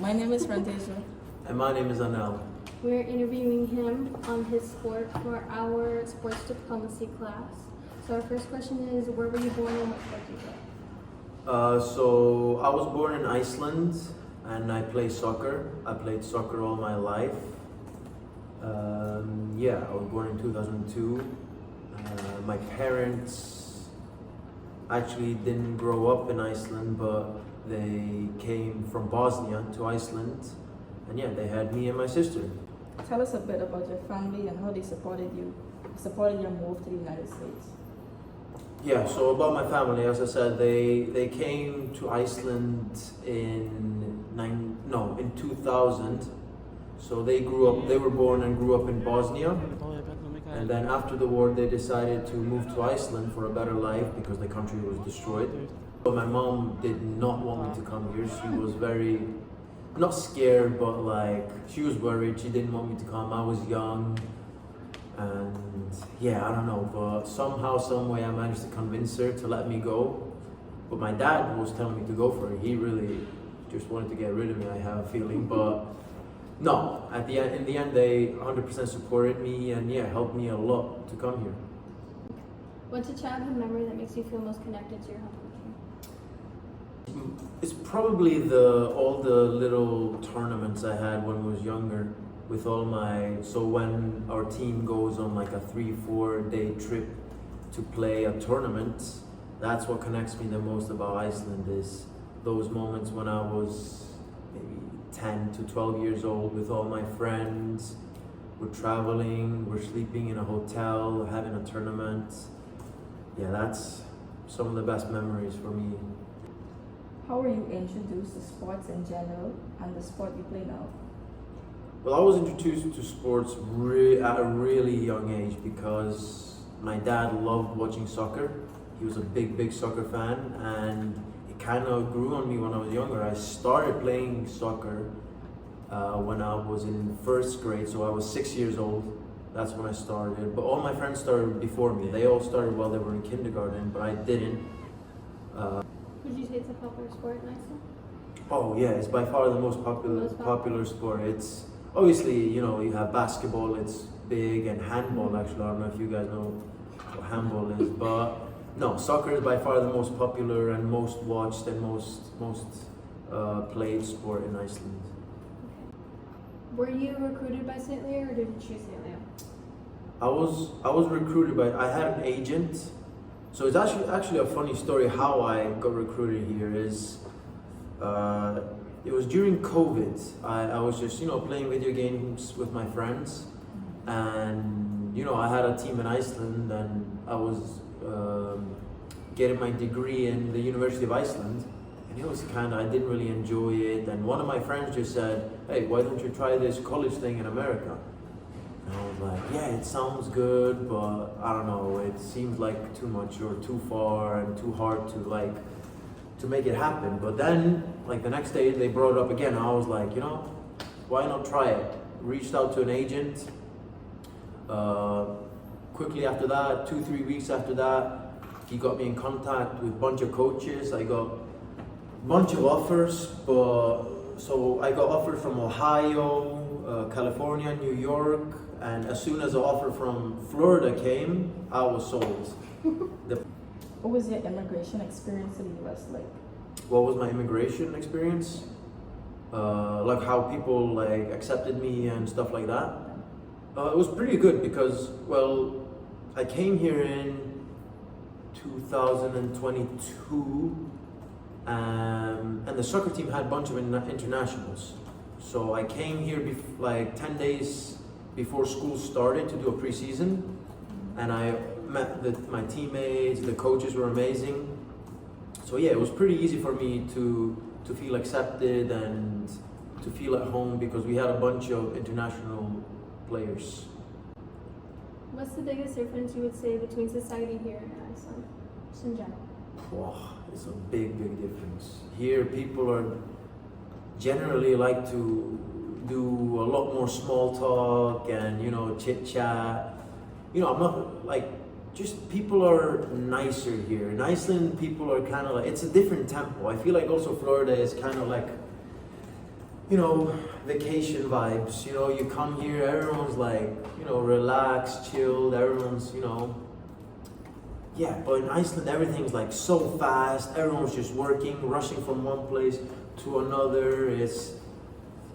My name is Ranteja. And my name is Anel. We're interviewing him on his sport for our sports diplomacy class. So our first question is, where were you born and what sport do you play? So I was born in Iceland and I play soccer. I played soccer all my life. I was born in 2002. My parents actually didn't grow up in Iceland, but they came from Bosnia to Iceland. And yeah, they had me and my sister. Tell us a bit about your family and how they supported your move to the United States. Yeah, so about my family, as I said, they came to Iceland in 2000. So they were born and grew up in Bosnia. And then after the war, they decided to move to Iceland for a better life because the country was destroyed. But my mom did not want me to come here. She was very, not scared, but like, she was worried. She didn't want me to come. I was young. And yeah, I don't know, but somehow, some way I managed to convince her to let me go. But my dad was telling me to go for it. He really just wanted to get rid of me, I have a feeling. But no, in the end, they 100% supported me and yeah, helped me a lot to come here. What's a childhood memory that makes you feel most connected to your home country? It's probably all the little tournaments I had when I was younger. So when our team goes on like a 3-4 day trip to play a tournament, that's what connects me the most about Iceland, is those moments when I was maybe 10 to 12 years old with all my friends. We're traveling, we're sleeping in a hotel, having a tournament. Yeah, that's some of the best memories for me. How were you introduced to sports in general and the sport you play now? Well, I was introduced to sports at a really young age because my dad loved watching soccer. He was a big soccer fan, and it kind of grew on me when I was younger. I started playing soccer when I was in first grade, so I was 6 years old. That's when I started. But all my friends started before me. They all started while they were in kindergarten, but I didn't. Would you say it's a popular sport in Iceland? Oh yeah, it's by far the most popular sport. It's obviously, you have basketball, it's big, and handball actually. I don't know if you guys know what handball is, but no, soccer is by far the most popular and most watched and most played sport in Iceland. Were you recruited by St. Leo or did you choose St. Leo? I was recruited I had an agent. So it's actually a funny story how I got recruited here is, it was during COVID. I was just, playing video games with my friends, and, I had a team in Iceland, and I was getting my degree in the University of Iceland, and it was I didn't really enjoy it, and one of my friends just said, hey, why don't you try this college thing in America? And I was like, yeah, it sounds good, but I don't know, it seems like too much or too far and too hard to make it happen. But then, the next day, they brought it up again. I was like, why not try it? Reached out to an agent. Quickly after that, 2-3 weeks after that, he got me in contact with a bunch of coaches. I got a bunch of offers, so I got offers from Ohio, California, New York, and as soon as the offer from Florida came, I was sold. What was your immigration experience in the US like? What was my immigration experience? Like how people accepted me and stuff like that. It was pretty good because, I came here in 2022, and the soccer team had a bunch of internationals. So I came here 10 days before school started to do a preseason, and I met my teammates. The coaches were amazing. So yeah, it was pretty easy for me to feel accepted and to feel at home because we had a bunch of international players. What's the biggest difference you would say between society here and Iceland, just in general? Wow, it's a big difference. Here, people are generally like to do a lot more small talk and chit chat. I'm not just people are nicer here. In Iceland, people are kind of it's a different tempo. I feel like also Florida is kind of you know, vacation vibes. You know, you come here, everyone's like, you know, relaxed, chilled, everyone's, you know. Yeah, but in Iceland, everything's like so fast, everyone's just working, rushing from one place to another. It's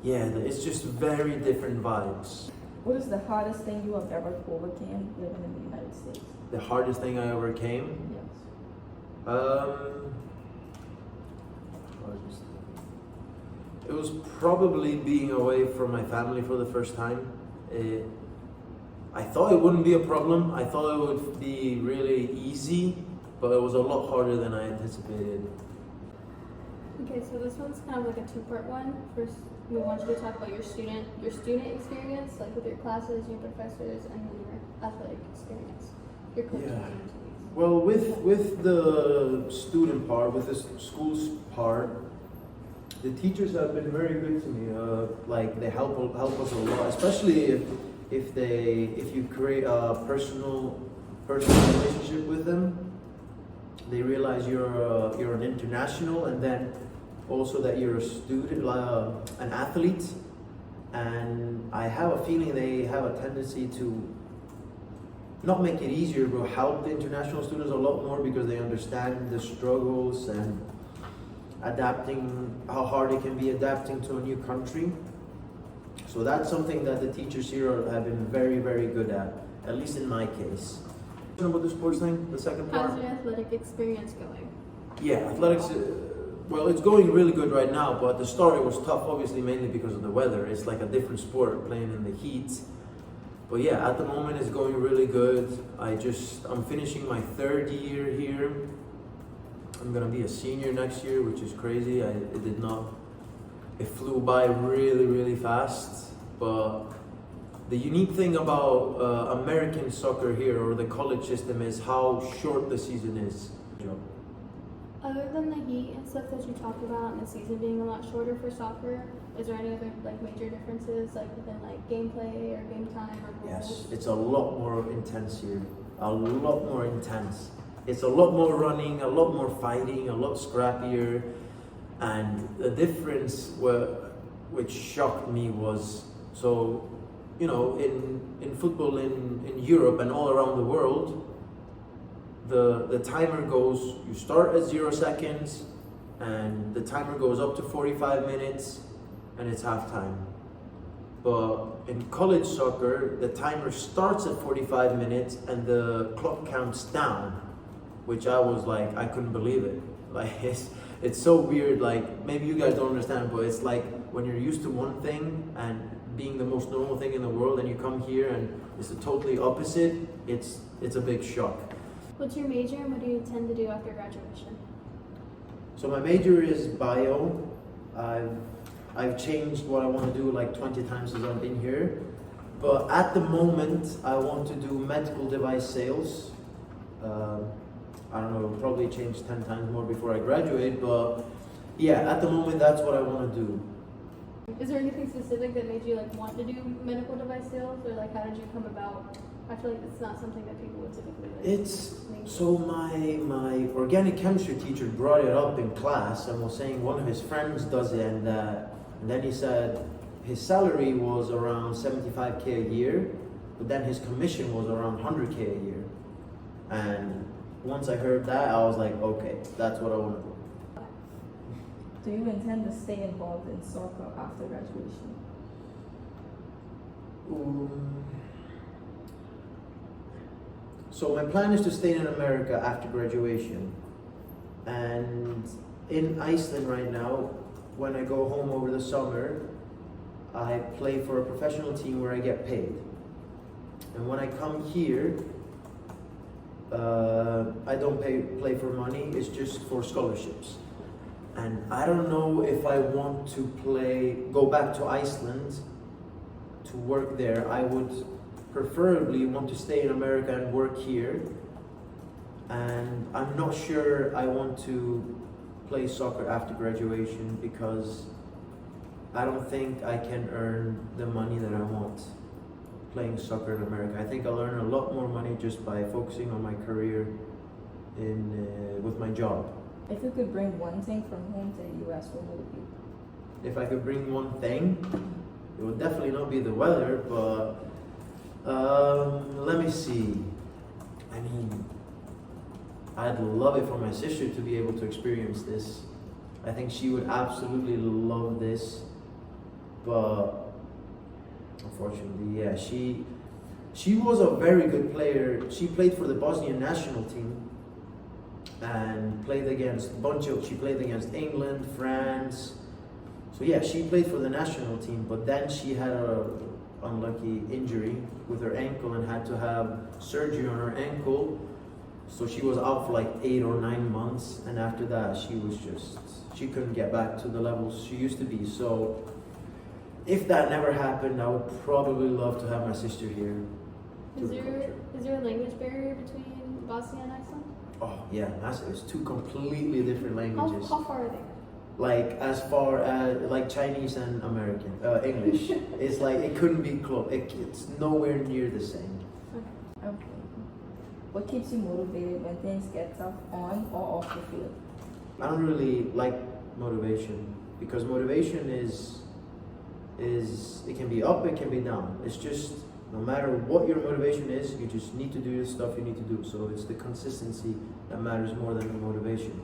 just very different vibes. What is the hardest thing you have ever overcame living in the United States? The hardest thing I overcame? Yes. It was probably being away from my family for the first time. I thought it wouldn't be a problem. I thought it would be really easy, but it was a lot harder than I anticipated. Okay, so this one's kind of like a two-part one. First, we want you to talk about your student experience, like with your classes, your professors, and then your athletic experience, your coaching activities. Well, with the student part, with the school's part, the teachers have been very good to me. Like they help us a lot, especially if you create a personal relationship with them. They realize you're an international, and then also that you're a student, an athlete. And I have a feeling they have a tendency to not make it easier, but help the international students a lot more because they understand the struggles and adapting, how hard it can be adapting to a new country. So that's something that the teachers here have been very, very good at least in my case. You know about the sports thing, the second part? How's your athletic experience going? Yeah, athletics, well, it's going really good right now, but at the start it was tough, obviously, mainly because of the weather. It's like a different sport, playing in the heat. But yeah, at the moment it's going really good. I'm finishing my third year here. I'm gonna be a senior next year, which is crazy. It flew by really, really fast. But the unique thing about American soccer here, or the college system, is how short the season is. You know. Other than the heat and stuff that you talked about and the season being a lot shorter for soccer, is there any other like major differences like within like gameplay or game time or goals? Yes, it's a lot more intense here. A lot more intense. It's a lot more running, a lot more fighting, a lot scrappier. And the difference which shocked me was, so, you know, in football in Europe and all around the world, the timer goes, you start at 0 seconds and the timer goes up to 45 minutes and it's halftime. But in college soccer, the timer starts at 45 minutes and the clock counts down, which I was like, I couldn't believe it. Like, it's so weird. Like, maybe you guys don't understand, but it's like when you're used to one thing and being the most normal thing in the world, and you come here and it's the totally opposite, it's a big shock. What's your major and what do you intend to do after graduation? So my major is bio. I've changed what I want to do like 20 times since I've been here. But at the moment, I want to do medical device sales. I don't know, it'll probably change 10 times more before I graduate, but yeah, at the moment, that's what I want to do. Is there anything specific that made you like want to do medical device sales, or like how did you come about? I feel like it's not something that people would typically like. So my organic chemistry teacher brought it up in class and was saying one of his friends does it, and then he said his salary was around 75K a year, but then his commission was around 100K a year. And once I heard that, I was like, okay, that's what I want to do. Do you intend to stay involved in soccer after graduation? So my plan is to stay in America after graduation. And in Iceland right now, when I go home over the summer, I play for a professional team where I get paid. And when I come here, I don't play for money, it's just for scholarships. And I don't know if I want to go back to Iceland to work there. I would preferably want to stay in America and work here. And I'm not sure I want to play soccer after graduation because I don't think I can earn the money that I want playing soccer in America. I think I'll earn a lot more money just by focusing on my career with my job. If you could bring one thing from home to the US, what would it be? if I could bring one thing, it would definitely not be the weather, but let me see. I mean, I'd love it for my sister to be able to experience this. I think she would absolutely love this, but unfortunately, yeah, she was a very good player. She played for the Bosnian national team and played against she played against England, France. So yeah, she played for the national team, but then she had a unlucky injury with her ankle and had to have surgery on her ankle. So she was out for like 8 or 9 months, and after that she couldn't get back to the levels she used to be. So if that never happened, I would probably love to have my sister here. Is there a language barrier between Bosnia and Iceland? Oh yeah, it's two completely different languages. How far are they? Like as far as like Chinese and American English. It's like it couldn't be close. It's nowhere near the same. Okay. What keeps you motivated when things get tough on or off the field? I don't really like motivation because motivation is it can be up, it can be down. It's just no matter what your motivation is, you just need to do the stuff you need to do. So it's the consistency that matters more than the motivation.